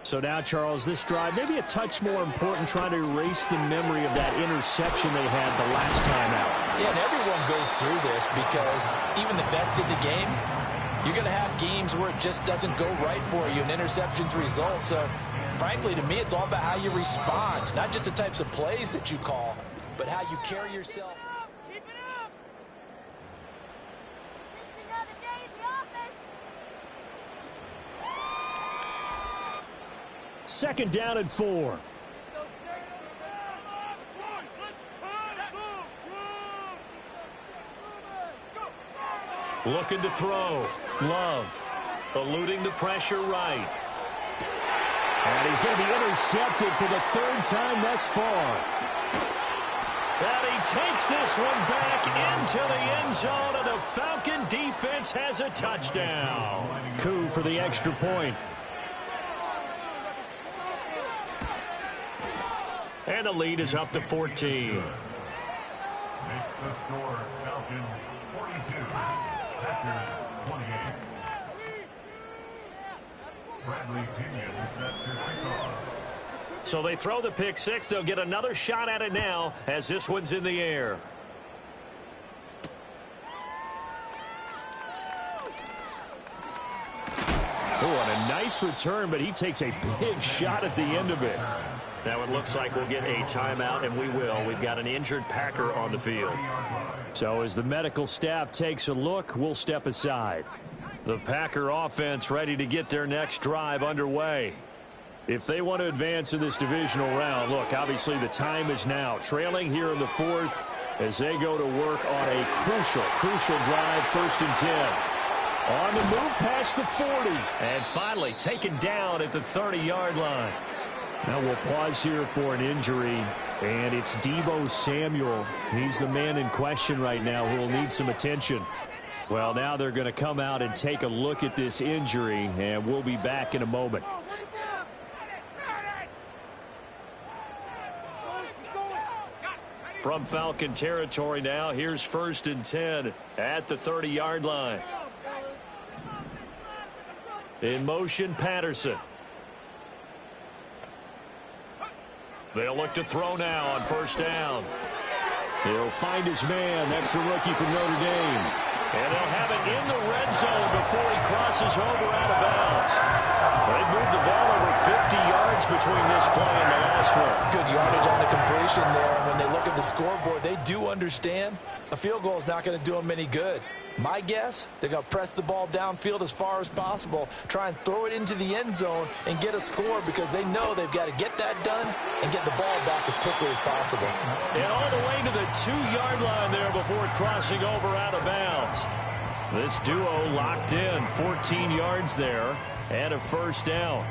So now, Charles, this drive maybe a touch more important, trying to erase the memory of that interception they had the last time out. Yeah, and everyone goes through this because even the best in the game, you're going to have games where it just doesn't go right for you, and interceptions result. So, frankly, to me, it's all about how you respond, not just the types of plays that you call, but how you carry yourself. Keep it up. Just another day in the office. 2nd down and 4. Looking to throw. Love. Eluding the pressure right. And he's going to be intercepted for the 3rd time thus far. And he takes this one back into the end zone, and the Falcon defense has a touchdown. Coup for the extra point. And the lead is up to 14. Makes the score Falcons 42, Packers 28. Bradley Pinion sets your kickoff. So they throw the pick 6. They'll get another shot at it now as this one's in the air. Oh, and a nice return, but he takes a big shot at the end of it. Now it looks like we'll get a timeout, and we will. We've got an injured Packer on the field. So as the medical staff takes a look, we'll step aside. The Packer offense ready to get their next drive underway. If they want to advance in this divisional round, look, obviously the time is now. Trailing here in the 4th as they go to work on a crucial drive, 1st and 10. On the move past the 40. And finally taken down at the 30-yard line. Now we'll pause here for an injury, and it's Deebo Samuel. He's the man in question right now who will need some attention. Well, now they're going to come out and take a look at this injury, and we'll be back in a moment. From Falcon territory now, here's 1st and 10 at the 30-yard line. In motion, Patterson. They'll look to throw now on 1st down. He'll find his man. That's the rookie from Notre Dame. And they'll have it in the red zone before he crosses over out of bounds. They've moved the ball over 50 yards between this play and the last one. Good yardage on the completion there. And when they look at the scoreboard, they do understand a field goal is not going to do them any good. My guess, they're going to press the ball downfield as far as possible, try and throw it into the end zone and get a score because they know they've got to get that done and get the ball back as quickly as possible. And all the way to the 2-yard line there before crossing over out of bounds. This duo locked in, 14 yards there and a 1st down.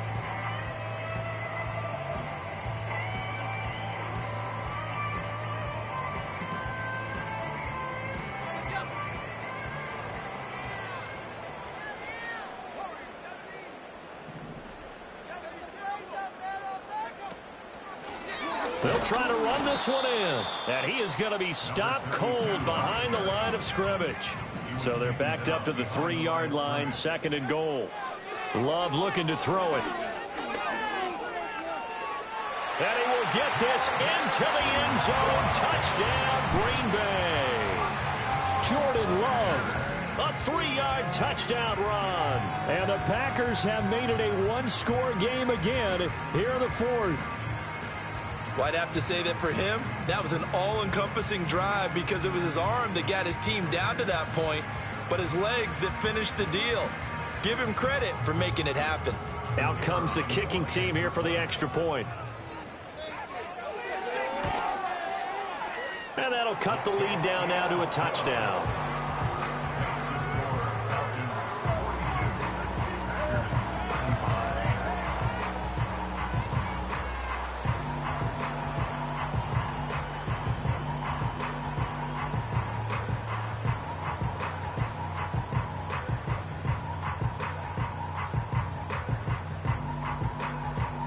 They'll try to run this one in. And he is going to be stopped cold behind the line of scrimmage. So they're backed up to the 3-yard line, 2nd and goal. Love looking to throw it. And he will get this into the end zone. Touchdown, Green Bay. Jordan Love, a 3-yard touchdown run. And the Packers have made it a one-score game again here in the fourth. Well, I'd have to say that for him, that was an all-encompassing drive because it was his arm that got his team down to that point, but his legs that finished the deal. Give him credit for making it happen. Out comes the kicking team here for the extra point. And that'll cut the lead down now to a touchdown.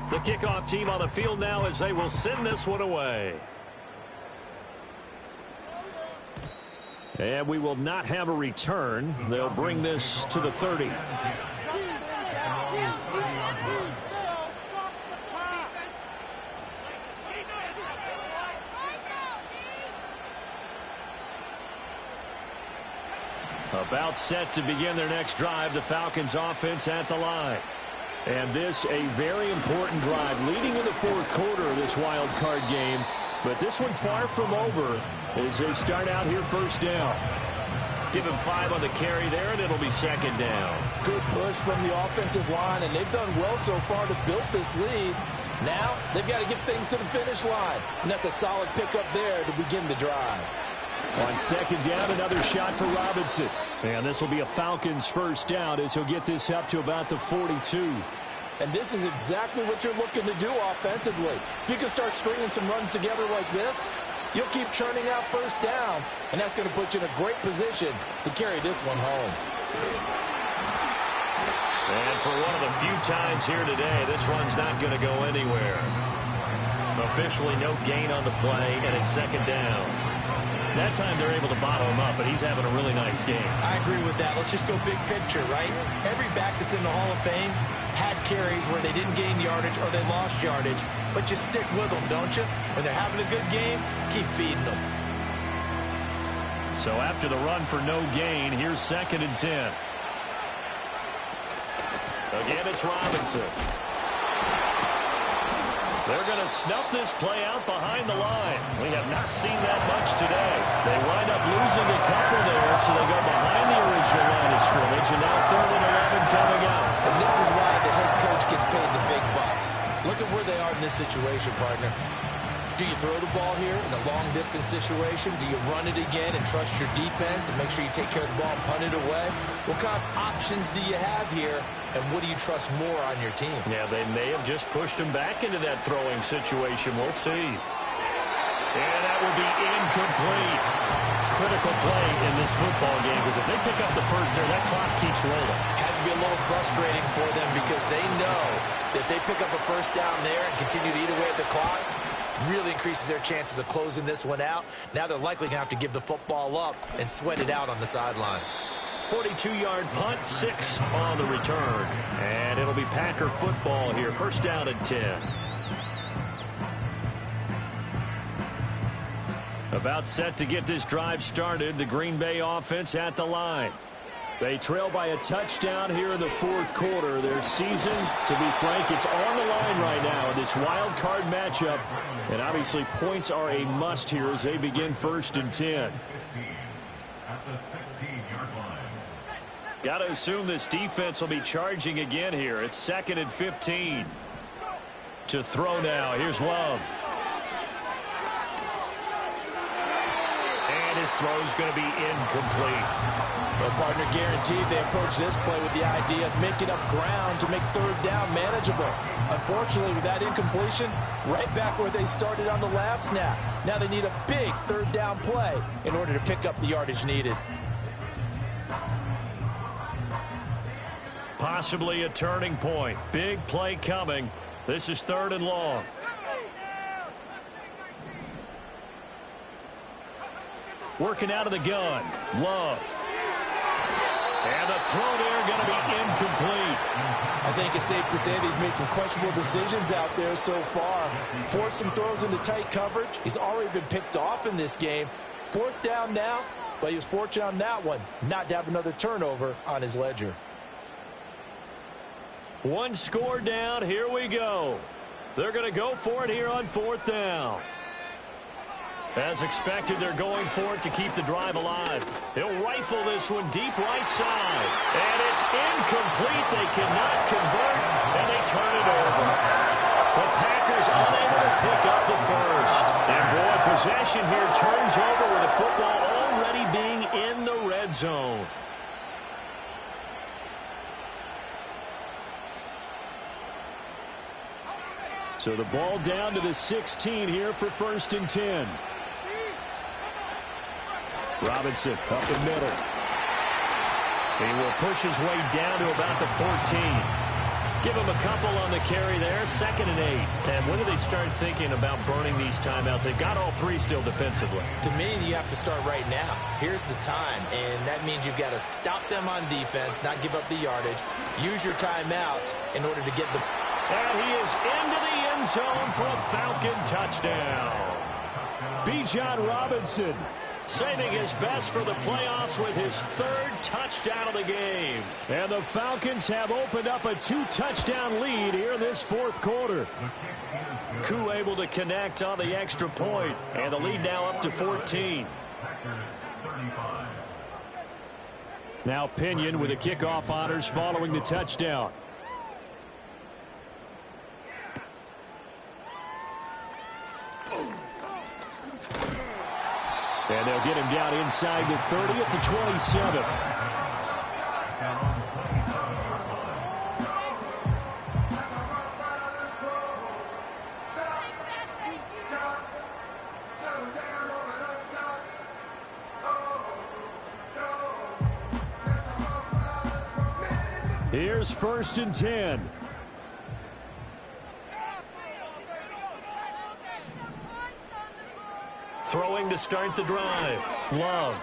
The kickoff team on the field now as they will send this one away. And we will not have a return. They'll bring this to the 30. About set to begin their next drive, the Falcons offense at the line. And this a very important drive leading in the fourth quarter of this wild card game. But this one far from over as they start out here first down. Give him 5 on the carry there, and it'll be second down. Good push from the offensive line, and they've done well so far to build this lead. Now they've got to get things to the finish line, and that's a solid pickup there to begin the drive. On second down, another shot for Robinson. And this will be a Falcons first down as he'll get this up to about the 42. And this is exactly what you're looking to do offensively. If you can start stringing some runs together like this, you'll keep churning out first downs, and that's going to put you in a great position to carry this one home. And for one of the few times here today, this run's not going to go anywhere. Officially no gain on the play, and it's second down. That time they're able to bottle him up, but he's having a really nice game. I agree with that. Let's just go big picture, right? Every back that's in the Hall of Fame had carries where they didn't gain yardage or they lost yardage, but you stick with them, don't you? When they're having a good game, keep feeding them. So after the run for no gain, here's second and 10. Again, it's Robinson. They're going to snuff this play out behind the line. We have not seen that much today. They wind up losing a couple there, so they go behind the original line of scrimmage, and now 3rd and 11 coming up. And this is why the head coach gets paid the big bucks. Look at where they are in this situation, partner. Do you throw the ball here in a long-distance situation? Do you run it again and trust your defense and make sure you take care of the ball and punt it away? What kind of options do you have here, and what do you trust more on your team? Yeah, they may have just pushed him back into that throwing situation. We'll see. And that will be incomplete. Critical play in this football game, because if they pick up the first there, that clock keeps rolling. Has to be a little frustrating for them because they know that they pick up a first down there and continue to eat away at the clock, really increases their chances of closing this one out. Now they're likely going to have to give the football up and sweat it out on the sideline. 42-yard punt, 6 on the return. And it'll be Packer football here. First down and 10. About set to get this drive started. The Green Bay offense at the line. They trail by a touchdown here in the fourth quarter. Their season, to be frank, it's on the line right now in this wild card matchup. And obviously points are a must here as they begin first and 10. At the 16-yard line. Got to assume this defense will be charging again here. It's second and 15. To throw now. Here's Love. And his throw's going to be incomplete. Well, partner, guaranteed they approach this play with the idea of making up ground to make 3rd down manageable. Unfortunately, with that incompletion, right back where they started on the last snap. Now they need a big 3rd down play in order to pick up the yardage needed. Possibly a turning point. Big play coming. This is 3rd and long. Working out of the gun. Love. And the throw there going to be incomplete. I think it's safe to say that he's made some questionable decisions out there so far. Forced some throws into tight coverage. He's already been picked off in this game. 4th down now, but he was fortunate on that one not to have another turnover on his ledger. One score down. Here we go. They're going to go for it here on 4th down. As expected, they're going for it to keep the drive alive. He'll rifle this one deep right side. And it's incomplete. They cannot convert, and they turn it over. The Packers unable to pick up the first. And boy, possession here turns over with the football already being in the red zone. So the ball down to the 16 here for 1st and 10. Robinson up the middle. He will push his way down to about the 14. Give him a couple on the carry there. 2nd and 8. And when do they start thinking about burning these timeouts? They've got all 3 still defensively. To me, you have to start right now. Here's the time, and that means you've got to stop them on defense, not give up the yardage. Use your timeouts in order to get the... And he is into the end zone for a Falcon touchdown. Bijan Robinson saving his best for the playoffs with his 3rd touchdown of the game. And the Falcons have opened up a 2-touchdown lead here in this 4th quarter. Koo able to connect on the extra point, and the lead now up to 14. Now Pinion with the kickoff honors following the touchdown. And they'll get him down inside the 30 at the 27. Here's 1st and 10. Throwing to start the drive. Love.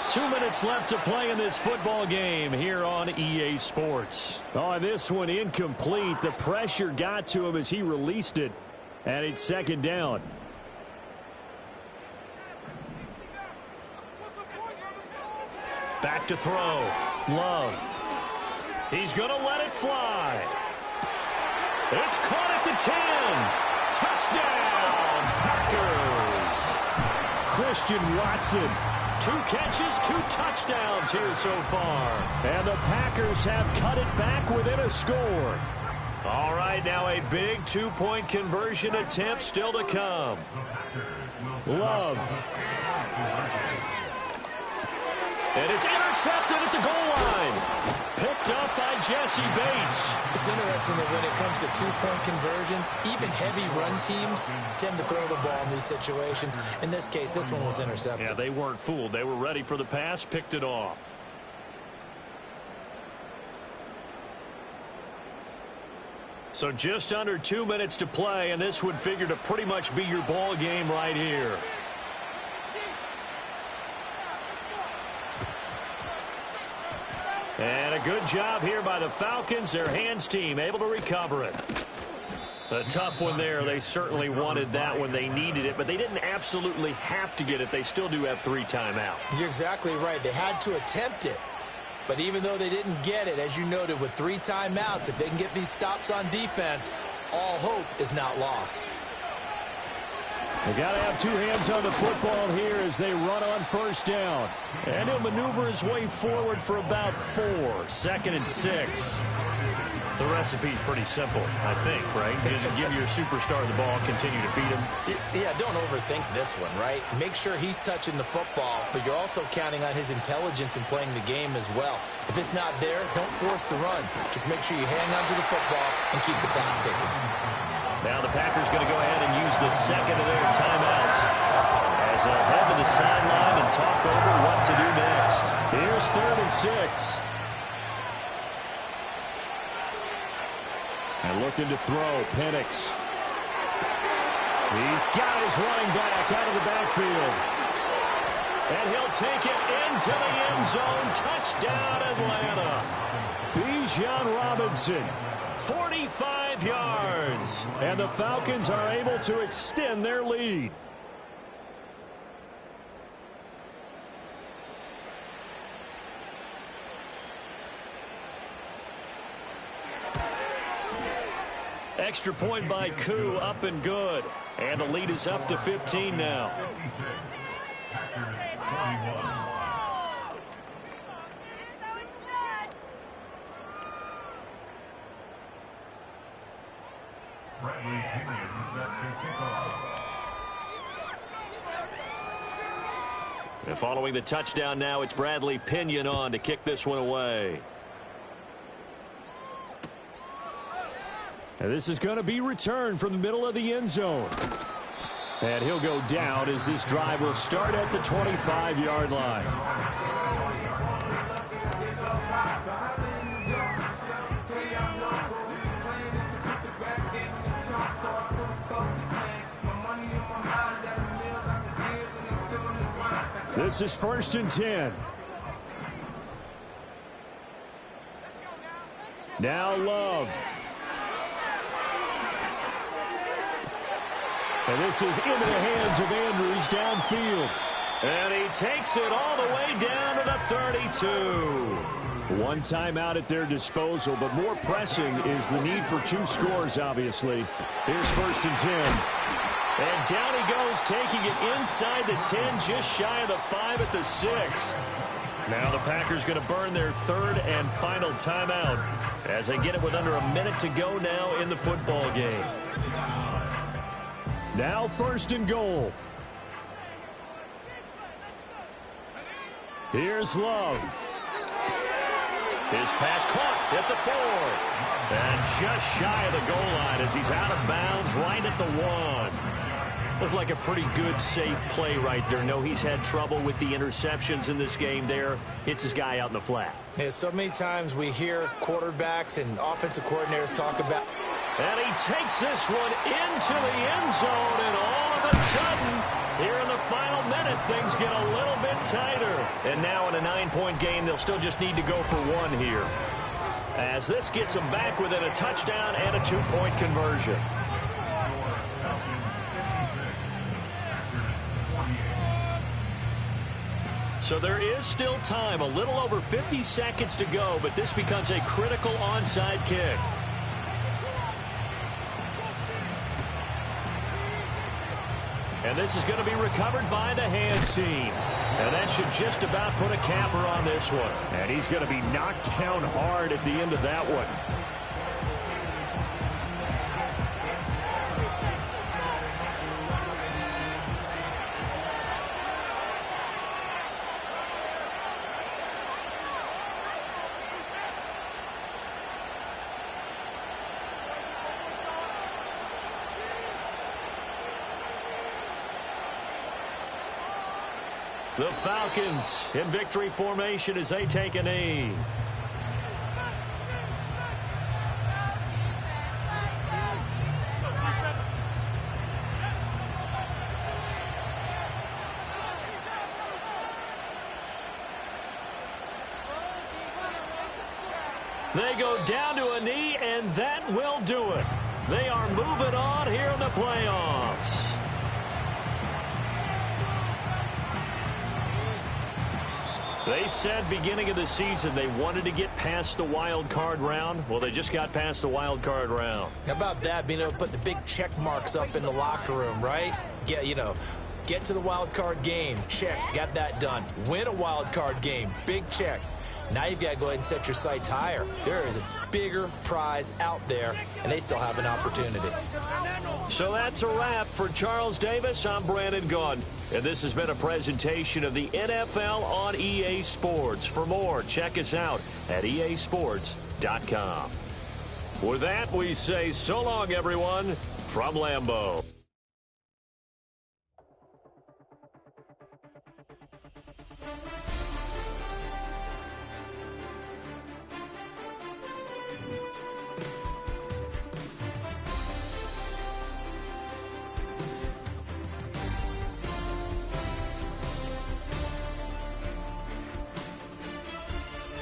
2 minutes left to play in this football game here on EA Sports. Oh, this one incomplete. The pressure got to him as he released it. And it's 2nd down. Back to throw. Love. He's going to let it fly. It's caught at the 10. Touchdown, Packers. Christian Watson. 2 catches, 2 touchdowns here so far. And the Packers have cut it back within a score. All right, now a big 2-point conversion attempt still to come. Love. And it's intercepted at the goal line. Picked up by Jesse Bates. It's interesting that when it comes to 2-point conversions, even heavy run teams tend to throw the ball in these situations. In this case, this one was intercepted. Yeah, they weren't fooled. They were ready for the pass, picked it off. So just under 2 minutes to play, and this would figure to pretty much be your ball game right here. And a good job here by the Falcons. Their hands team able to recover it. A tough one there. They certainly wanted that when they needed it, but they didn't absolutely have to get it. They still do have 3 timeouts. You're exactly right. They had to attempt it. But even though they didn't get it, as you noted, with 3 timeouts, if they can get these stops on defense, all hope is not lost. They got to have 2 hands on the football here as they run on 1st down. And he'll maneuver his way forward for about 4. 2nd and 6. The recipe's pretty simple, I think, right? Just give your superstar the ball, continue to feed him. Yeah, don't overthink this one, right? Make sure he's touching the football, but you're also counting on his intelligence in playing the game as well. If it's not there, don't force the run. Just make sure you hang on to the football and keep the clock ticking. Now the Packers going to go ahead and use the 2nd of their timeouts as they'll head to the sideline and talk over what to do next. Here's 3rd and 6. And looking to throw, Penix. He's got his running back out of the backfield. And he'll take it into the end zone. Touchdown, Atlanta. Bijan Robinson, 45 yards. And the Falcons are able to extend their lead. Extra point by Koo, up and good. And the lead is up to 15 now. Bradley Pinion set to kick off. And following the touchdown now, it's Bradley Pinion on to kick this one away. And this is going to be returned from the middle of the end zone. And he'll go down as this drive will start at the 25-yard line. This is 1st and 10. Now Love. And this is into the hands of Andrews downfield. And he takes it all the way down to the 32. One timeout at their disposal, but more pressing is the need for 2 scores, obviously. Here's 1st and 10. And down he goes, taking it inside the 10, just shy of the 5 at the 6. Now the Packers going to burn their 3rd and final timeout as they get it with under a minute to go now in the football game. Now 1st and goal. Here's Love. His pass caught at the 4. And just shy of the goal line as he's out of bounds right at the 1. Looked like a pretty good, safe play right there. No, he's had trouble with the interceptions in this game there. Hits his guy out in the flat. Yeah, so many times we hear quarterbacks and offensive coordinators talk about... And he takes this one into the end zone, and all of a sudden, here in the final minute, things get a little bit tighter. And now in a 9-point game, they'll still just need to go for 1 here, as this gets them back within a touchdown and a 2-point conversion. So there is still time, a little over 50 seconds to go, but this becomes a critical onside kick. And this is going to be recovered by the hands team. And that should just about put a capper on this one. And he's going to be knocked down hard at the end of that one. The Falcons in victory formation as they take a knee. They go down to a knee, and that will do it. They are moving on here in the playoffs. They said beginning of the season they wanted to get past the wild card round. Well, they just got past the wild card round. How about that, being able to put the big check marks up in the locker room, right? Get to the wild card game. Check. Got that done. Win a wild card game. Big check. Now you've got to go ahead and set your sights higher. There is a bigger prize out there, and they still have an opportunity. So that's a wrap for Charles Davis. I'm Brandon Gaudin, and this has been a presentation of the NFL on EA Sports. For more, check us out at easports.com. With that, we say so long, everyone, from Lambeau.